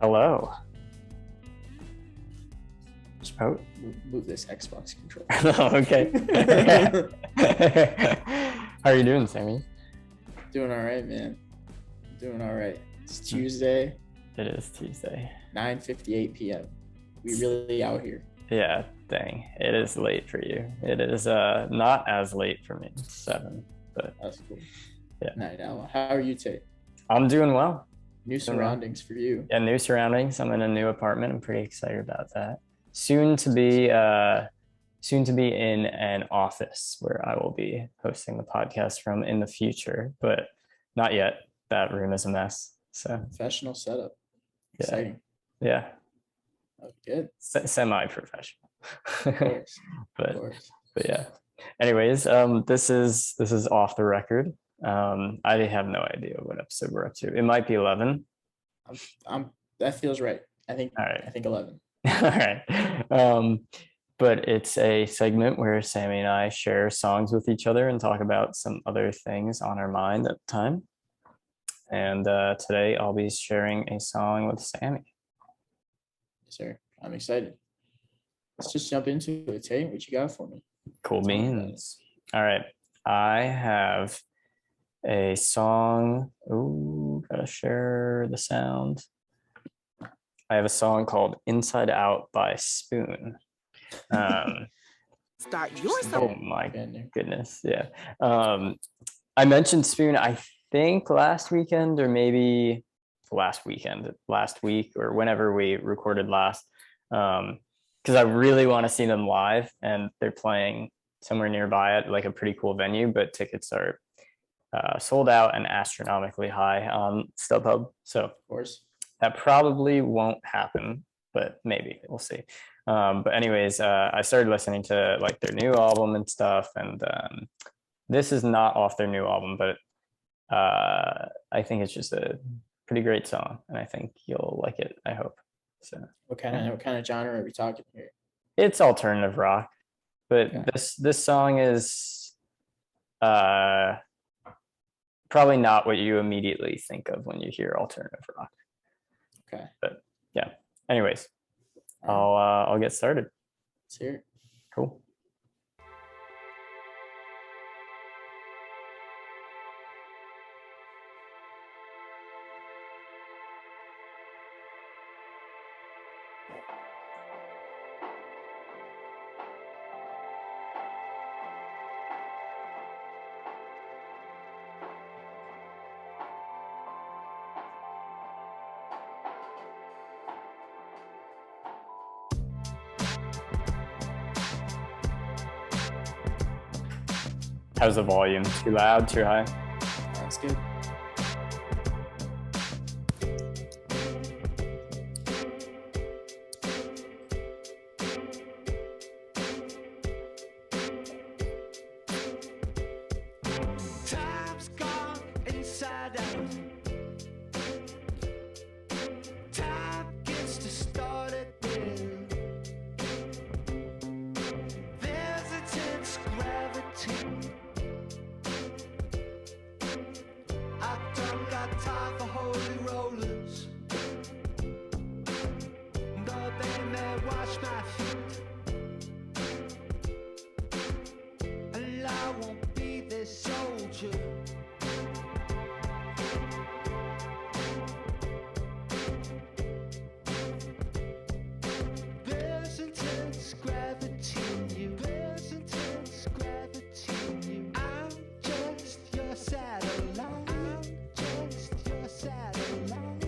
Hello. Oh, Move this Xbox controller. oh, okay. How are you doing, Sammy? Doing all right, man. Doing all right. It's Tuesday. It is Tuesday. 9:58 p.m. We really out here. Yeah, dang. It is late for you. It is not as late for me. It's 7, but That's cool. Yeah. Night owl. How are you, Tate? I'm doing well. New surroundings for you. Yeah, new surroundings. I'm in a new apartment. I'm pretty excited about that. Soon to be in an office where I will be hosting the podcast from in the future, but not yet. That room is a mess. So Professional setup. Yeah. Exciting. yeah, Oh, good. semi-professional. Of course. but Of course. but yeah. Anyways, this is off the record. I have no idea what episode we're up to. It might be 11. That feels right. All right. I think 11. All right. But it's a segment where Sammy and I share songs with each other and talk about some other things on our mind at the time. And today I'll be sharing a song with Sammy. Yes, sir. I'm excited. Let's just jump into it, Tate. What you got for me? Cool beans. All right. I have a song. Ooh, gotta share the sound. I have a song called Inside Out by Spoon. Start your Oh my goodness. Yeah. I mentioned Spoon, I think last weekend or maybe last week or whenever we recorded last. Because I really want to see them live, and they're playing somewhere nearby at like a pretty cool venue, but tickets are sold out and astronomically high on StubHub. So Of course. that probably won't happen, but maybe we'll see. But anyways, I started listening to like their new album and stuff, and this is not off their new album, but I think it's just a pretty great song, and I think you'll like it. I hope. So What kind of genre are we talking here? it's alternative rock, but Okay. this song is probably not what you immediately think of when you hear alternative rock. Okay. But yeah. Anyways, All right. I'll get started. Let's hear it. Cool. How's the volume? Too loud? Too high? That's good. Time's gone inside out. Time gets distorted with. There's intense gravity. I don't got time for holy rollers. Though they may wash my feet. And I won't be their soldier. There's intense gravity in you. There's intense gravity in you. I'm just your satellite. I'm just your satellite.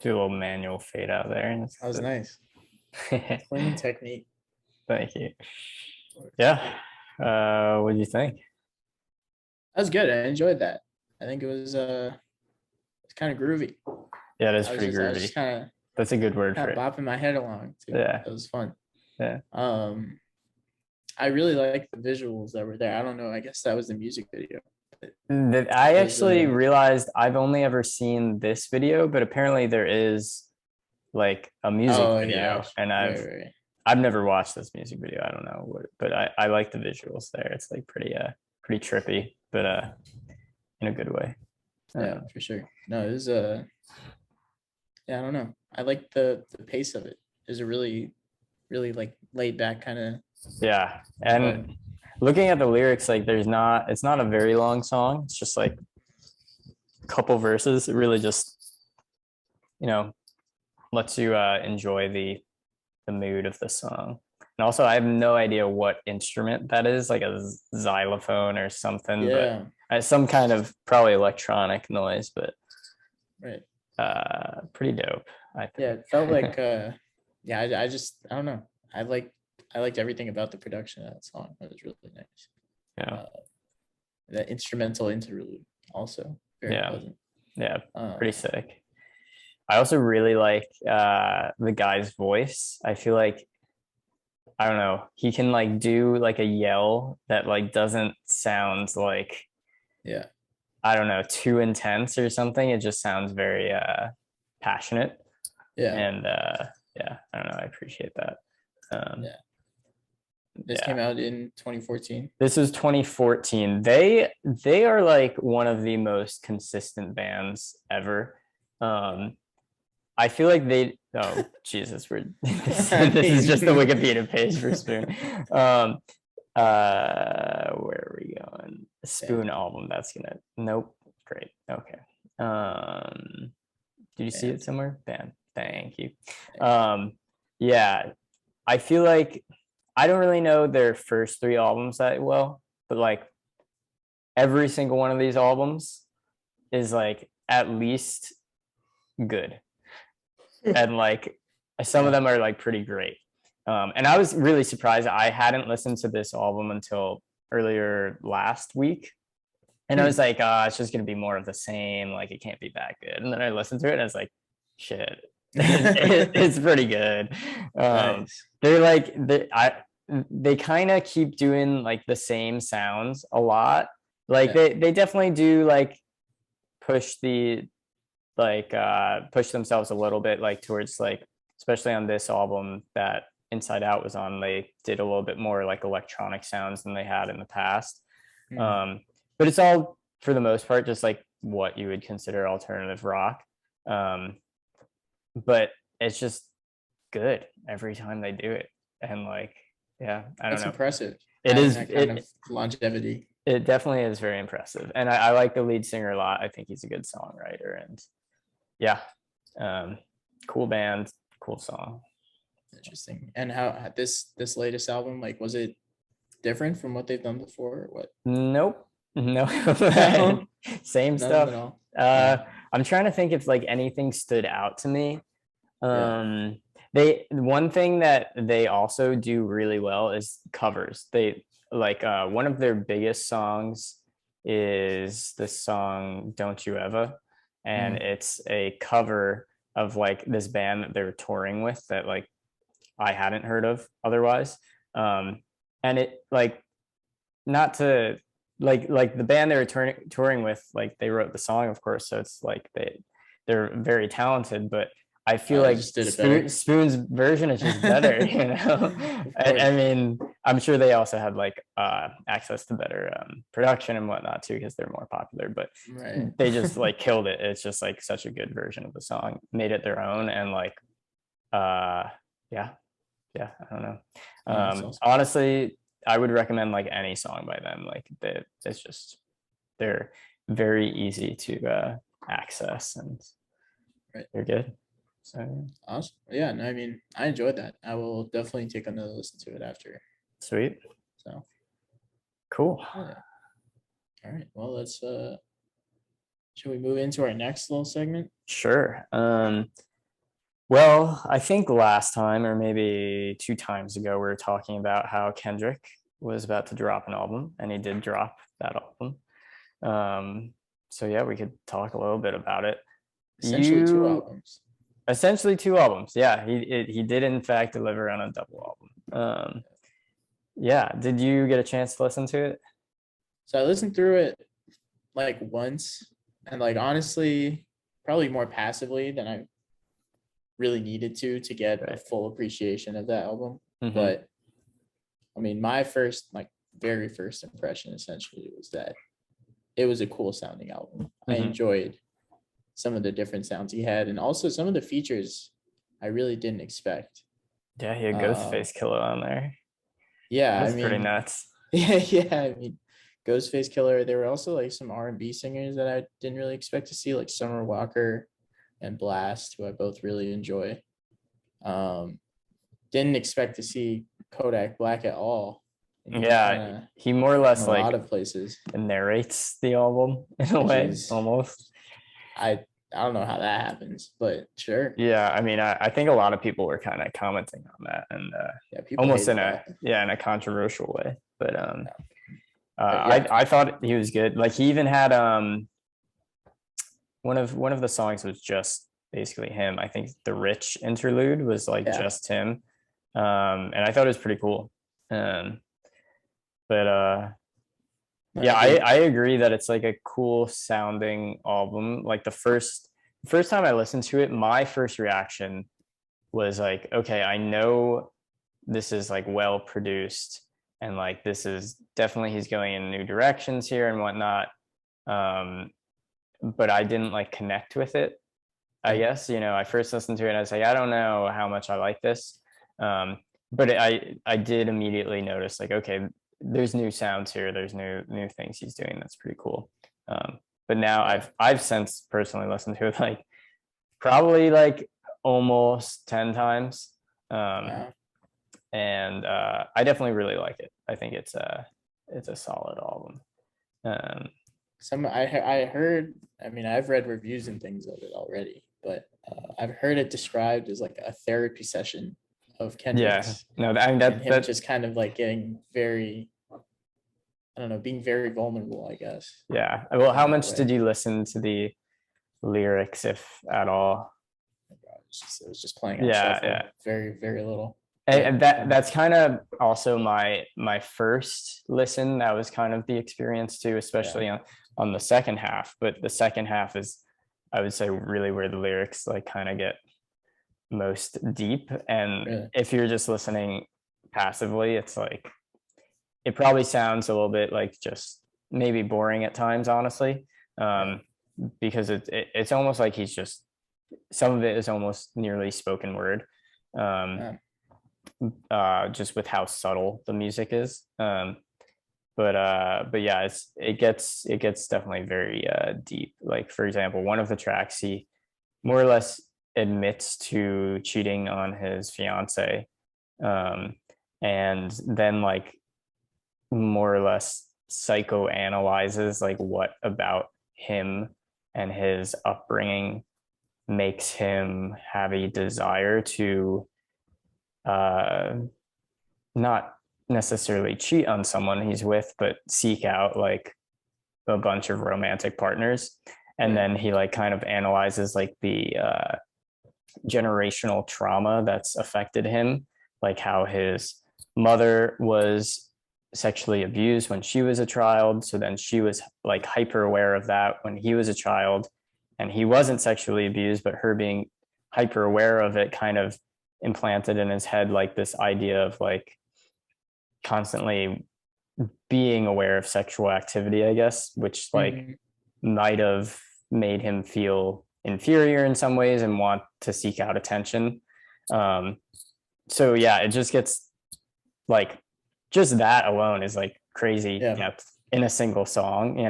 do a little manual fade out there. That was nice. Clean technique. Thank you. Yeah. What do you think? That was good. I enjoyed that. I think it was it's kind of groovy. Yeah, it is I was pretty just groovy. kind That's a good word of for it. bopping my head along too. Yeah. It was fun. Yeah. I really liked the visuals that were there. I don't know. I guess that was the music video. I There's actually a- realized I've only ever seen this video, but apparently there is like a music video, and Right, right. I've never watched this music video. I don't know what, but I like the visuals there. It's like pretty trippy, but in a good way. Yeah, for sure. No, it was yeah, I don't know. I like the pace of it. There's a really like laid back kind of Yeah, and looking at the lyrics, like it's not a very long song. It's just like a couple verses. It really just, lets you enjoy the mood of the song. And also, I have no idea what instrument that is, like a xylophone or something, yeah, but some kind of probably electronic noise, but right. pretty dope, I think. Yeah, it felt like yeah, I don't know. I liked everything about the production of that song. It was really nice. Yeah. The instrumental interlude also very Yeah. pleasant. Yeah, pretty sick. I also really like the guy's voice. I feel like, I don't know, he can like do like a yell that like doesn't sound like, Yeah, I don't know, too intense or something. It just sounds very passionate. yeah. And yeah, I don't know, I appreciate that. Yeah. This yeah. came out in 2014. This is 2014. They are like one of the most consistent bands ever. I feel like oh Jesus, this is just the Wikipedia page for Spoon. Where are we going? Spoon album. That's gonna, nope. Great. Okay. Did you see it somewhere? Bam. Thank you. Yeah, I feel like I don't really know their first 3 albums that well, but like every single one of these albums is like at least good. And like some of them are like pretty great. And I was really surprised. I hadn't listened to this album until earlier last week. And I was like, it's just going to be more of the same. Like, it can't be that good. And then I listened to it and I was like, shit, it's pretty good. Nice. They're like, they kind of keep doing like the same sounds a lot. Like they definitely do like push themselves a little bit, like towards like, especially on this album that Inside Out was on, they did a little bit more like electronic sounds than they had in the past. But it's all for the most part just like what you would consider alternative rock. But it's just good every time they do it. And like, yeah, I don't know. That's impressive. It is that kind of longevity. It definitely is very impressive. And I like the lead singer a lot. I think he's a good songwriter, and yeah, cool band, cool song. Interesting. And how this latest album, like, was it different from what they've done before or what? Nope. No. Same stuff. At all. I'm trying to think if like anything stood out to me. Yeah. One thing that they also do really well is covers. They like one of their biggest songs is the song Don't You Ever, and it's a cover of like this band that they were touring with that like I hadn't heard of otherwise. And it like, not to like the band they were touring with, like they wrote the song, of course, so it's like they're very talented, but I feel like Spoon's version is just better, you know. I mean, I'm sure they also had like access to better production and whatnot too, because they're more popular, but they just like killed it. It's just like such a good version of the song, made it their own, and like yeah, I don't know. Awesome. Honestly, I would recommend like any song by them. Like it's just, they're very easy to access, and they're good. So awesome. Yeah, no, I mean, I enjoyed that. I will definitely take another listen to it after. Sweet. So cool. Yeah. All right. Well, let's should we move into our next little segment? Sure. Well, I think last time or maybe 2 times ago, we were talking about how Kendrick was about to drop an album, and he did drop that album. So yeah, we could talk a little bit about it. Essentially two You albums. essentially 2 albums. Yeah, he did in fact deliver on a double album. Yeah, did you get a chance to listen to it? So I listened through it like once, and like honestly, probably more passively than I really needed to get a Right. full appreciation of that album. Mhm. But I mean, my first, like very first impression essentially was that it was a cool sounding album. I Mhm. enjoyed some of the different sounds he had, and also some of the features I really didn't expect. Yeah, he had Uh, Ghostface Killer on there. yeah, I That's pretty mean, nuts. yeah. I mean, Ghostface Killer. There were also like some R&B singers that I didn't really expect to see, like Summer Walker and Blast, who I both really enjoy. Um, didn't expect to see Kodak Black at all. And he was Yeah, kind he more or of in less a lot like of places, narrates the album in a which way, is almost. I I don't know how that happens, but sure. Yeah, I mean, I think a lot of people were kind of commenting on that, and Yeah, people almost hated in a that. in a controversial way. But Yeah. I thought he was good. Like he even had one of the songs was just basically him. I think the Rich interlude was like Yeah. just him, and I thought it was pretty cool. Um, but yeah, I agree that it's like a cool sounding album. Like the first time I listened to it, my first reaction was like, okay, I know this is like well produced, and like this is definitely he's going in new directions here and whatnot. Um, but I didn't like connect with it. I Yeah. guess, I first listened to it and I was like, I don't know how much I like this. Um, but I did immediately notice like, okay, there's new sounds here. There's new things he's doing. That's pretty cool. But now Yeah. I've since personally listened to it like probably like almost 10 times. Wow. And I definitely really like it. I think it's a solid album. Um, I heard. I mean, I've read reviews and things of it already, but I've heard it described as like a therapy session of yeah, Kendrick's no, I mean and that him that just kind of like getting very, I don't know, being very vulnerable, I guess, yeah. Well, in how that much did way. you listen to the lyrics, if at all? It was just playing on Yeah, shuffle, yeah. very, very little. And But that's kind of also my first listen. That was kind of the experience too, especially on the second half. But the second half is, I would say, really where the lyrics like kind of get most deep. And really, if you're just listening passively, it's like it probably sounds a little bit like just maybe boring at times, honestly, right. because it's almost like he's just some of it is almost nearly spoken word. Um, Um, just with how subtle the music is. But yeah, it gets definitely very deep. Like for example, one of the tracks he more or less admits to cheating on his fiance, um, and then like more or less psychoanalyzes like what about him and his upbringing makes him have a desire to uh, not necessarily cheat on someone he's with, but seek out like a bunch of romantic partners. And right. then he like kind of analyzes like the generational trauma that's affected him, like how his mother was sexually abused when she was a child. So then she was like hyper aware of that when he was a child, and he wasn't sexually abused, but her being hyper aware of it kind of implanted in his head like this idea of like constantly being aware of sexual activity, I guess, which like Mhm. might have made him feel inferior in some ways and want to seek out attention. Um, so yeah, it just gets like just that alone is like crazy Yeah. depth in a single song.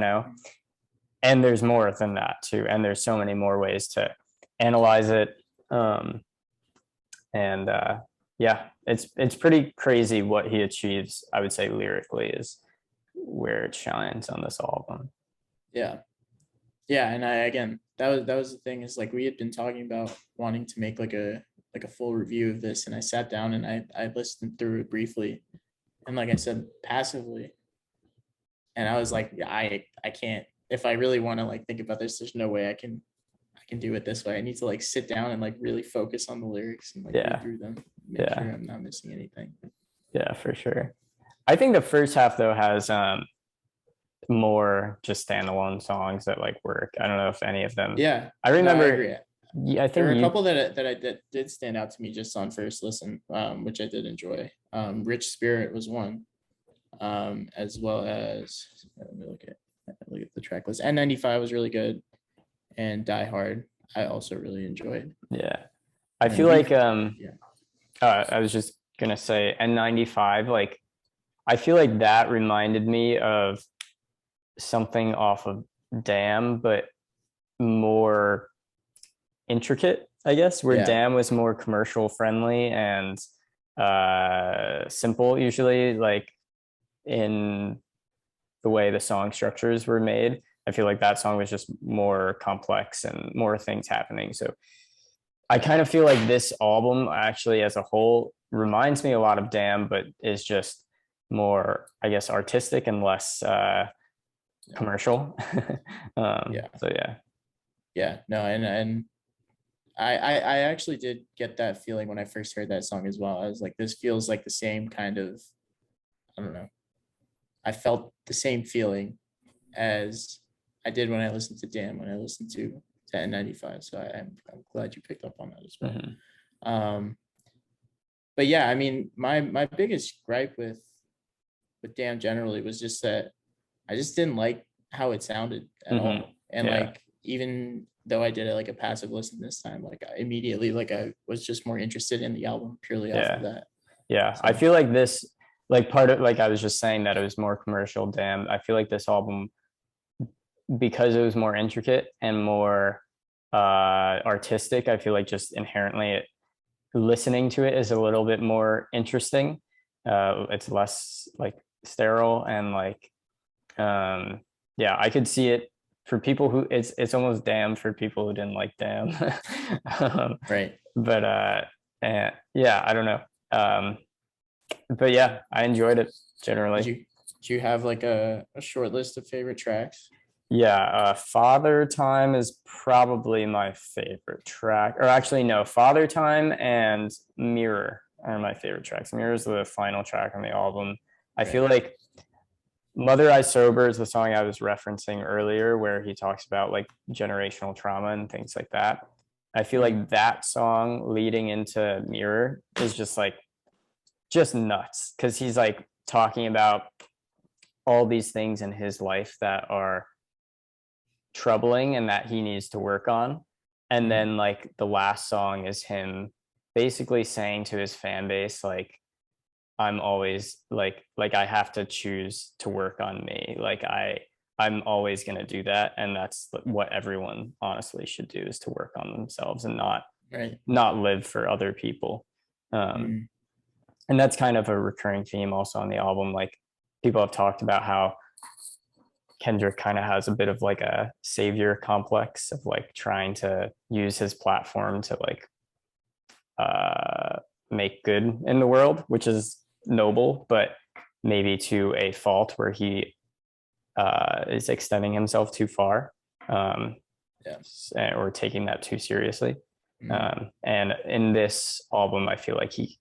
And there's more than that too. And there's so many more ways to analyze it. And yeah, it's pretty crazy what he achieves. I would say lyrically is where it shines on this album. Yeah. Yeah, and I again, that was the thing, is like we had been talking about wanting to make like a like a full review of this, and I sat down and I listened through it briefly, and like I said, passively, and I was like, yeah, I can't. If I really want to like think about this, there's no way I can do it this way. I need to like sit down and like really focus on the lyrics and like read through them, make sure I'm not missing anything. Yeah, for sure. I think the first half though has more just standalone songs that like work. I don't know if any of them. Yeah, I remember. No, I agree. Yeah, I think there were a couple that did stand out to me just on first listen, which I did enjoy. Rich Spirit was one, as well as let me look at the track list. N95 was really good, and Die Hard I also really enjoyed. Yeah, I feel like I was just gonna say N95, like I feel like that reminded me of something off of Damn, but more intricate, I guess, where Damn was more commercial friendly and simple usually, like in the way the song structures were made. I feel like that song was just more complex and more things happening. So I kind of feel like this album actually as a whole reminds me a lot of Damn, but is just more, I guess, artistic and less commercial. So no, and I actually did get that feeling when I first heard that song as well. I was like, this feels like the same kind of, I don't know, I felt the same feeling as I did when I listened to Damn, when I listened to N95. So I'm glad you picked up on that as well. But yeah, I mean, my biggest gripe with Damn generally was just that I just didn't like how it sounded at all. And like, even though I did it like a passive listen this time, like I immediately, like I was just more interested in the album purely off of that. Yeah. So I feel like this, like part of, like I was just saying that it was more commercial. Damn, I feel like this album, because it was more intricate and more artistic, I feel like just inherently listening to it is a little bit more interesting. It's less like sterile and like I could see it for people who it's almost Damn for people who didn't like Damn. Right. But I don't know. But yeah, I enjoyed it generally. Do you have like a short list of favorite tracks? Yeah, Father Time is probably my favorite track. Or actually, no, Father Time and Mirror are my favorite tracks. Mirror is the final track on the album. I feel like Mother I Sober is the song I was referencing earlier, where he talks about like generational trauma and things like that. I feel like that song leading into Mirror is just nuts, because he's like talking about all these things in his life that are troubling and that he needs to work on. And then like the last song is him basically saying to his fan base, like, I'm always like I have to choose to work on me. Like I'm always going to do that. And that's what everyone honestly should do, is to work on themselves and not live for other people. And that's kind of a recurring theme also on the album. Like, people have talked about how Kendrick kind of has a bit of like a savior complex of like trying to use his platform to like make good in the world, which is noble, but maybe to a fault where he is extending himself too far, or taking that too seriously. And in this album, I feel like he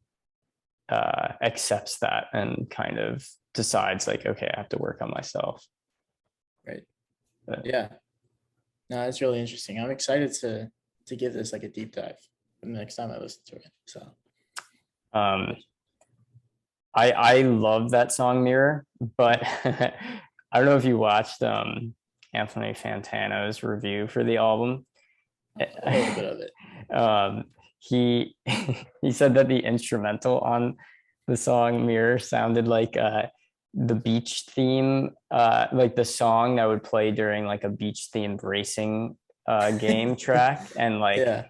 accepts that and kind of decides like, okay, I have to work on myself. Right. Yeah. No, that's really interesting. I'm excited to give this like a deep dive the next time I listen to it. So I love that song Mirror, but I don't know if you watched Anthony Fantano's review for the album. A little bit of it. He said that the instrumental on the song Mirror sounded like the beach theme, like the song that would play during like a beach themed racing game track, and like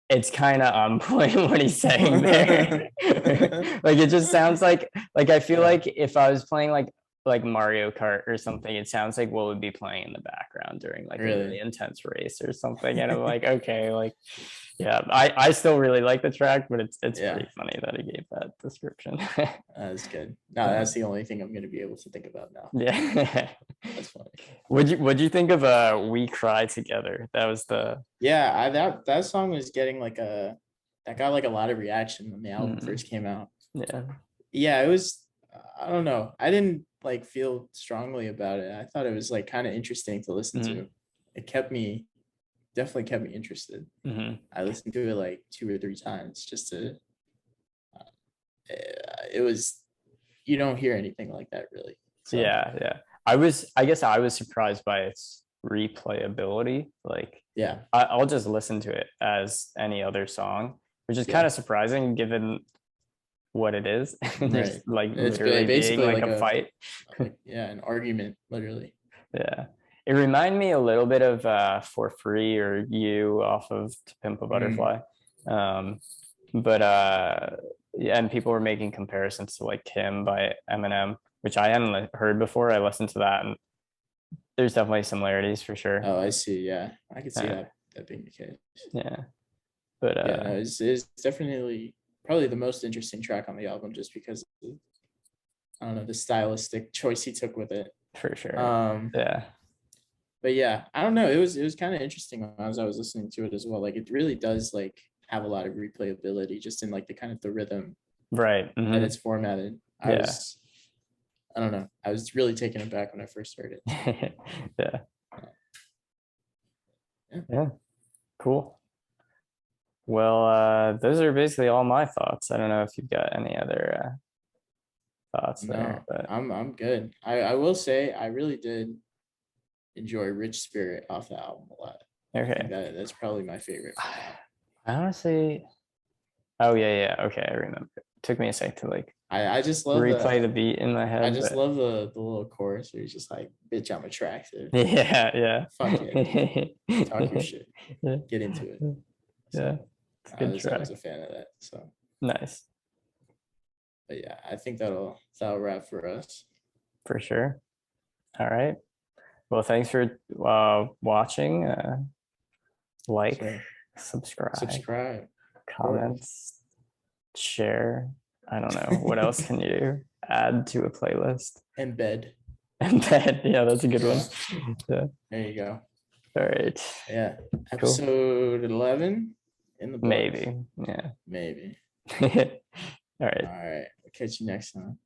it's kind of on point what he's saying there. Like it just sounds like I feel like if I was playing like Mario Kart or something, it sounds like what would be playing in the background during like a really intense race or something. And I'm like, okay, like Yeah, I still really like the track, but it's Yeah. pretty funny that he gave that description. That's good. No, that's the only thing I'm gonna be able to think about now. Yeah. That's funny. What'd you think of We Cry Together? That was the Yeah, that song was getting like that got like a lot of reaction when the album Mhm. first came out. yeah. Yeah, it was. I don't know. I didn't like feel strongly about it. I thought it was like kind of interesting to listen to. It definitely kept me interested. hmm I listened to it like 2 or 3 times just to. It was. You don't hear anything like that really. So Yeah. I guess I was surprised by its replayability. Like yeah, I'll just listen to it as any other song, which is kind Yeah. of surprising given what it is. right. Just like It's literally being basically like like a fight. an argument, literally. Yeah. It reminded me a little bit of For Free or You off of To Pimp a Butterfly. But yeah, and people were making comparisons to like Kim by Eminem, which I hadn't heard before. I listened to that and there's definitely similarities for sure. Oh, I see. Yeah, I could see Yeah. that being the case. Yeah. But Yeah, no, it's definitely probably the most interesting track on the album, just because of, I don't know, the stylistic choice he took with it. for sure. Um, Yeah. but yeah, I don't know. It was kind of interesting as I was listening to it as well. Like it really does like have a lot of replayability just in like the kind of the rhythm Right. that Mhm. it's formatted. Yeah. I don't know. I was really taken aback when I first heard it. Yeah. Yeah. Yeah. Cool. Well, those are basically all my thoughts. I don't know if you've got any other thoughts there, No, but I'm good. I will say I really did enjoy Rich Spirit off the album a lot. I think okay. that's probably my favorite. I honestly, oh yeah. Okay, I remember. It took me a sec to like I just love replay the beat in my I head, just but love the little chorus where he's just like, bitch, I'm attractive. yeah. Fuck it, dude. Talk your shit. Yeah. Get into it. Yeah, So it's a I good was track. always a fan of that. So Nice, but yeah, I think that'll wrap for us. for sure. All right. Well, thanks for watching. Like, Sure. subscribe, Subscribe. comments, share. I don't know. What else can you do? Add to a playlist. Embed. Embed. Yeah, that's a good Yeah. one. Yeah. There you go. All right. Yeah. Episode 11 in the books. Maybe. Yeah. Maybe. All right. All right. I'll catch you next time.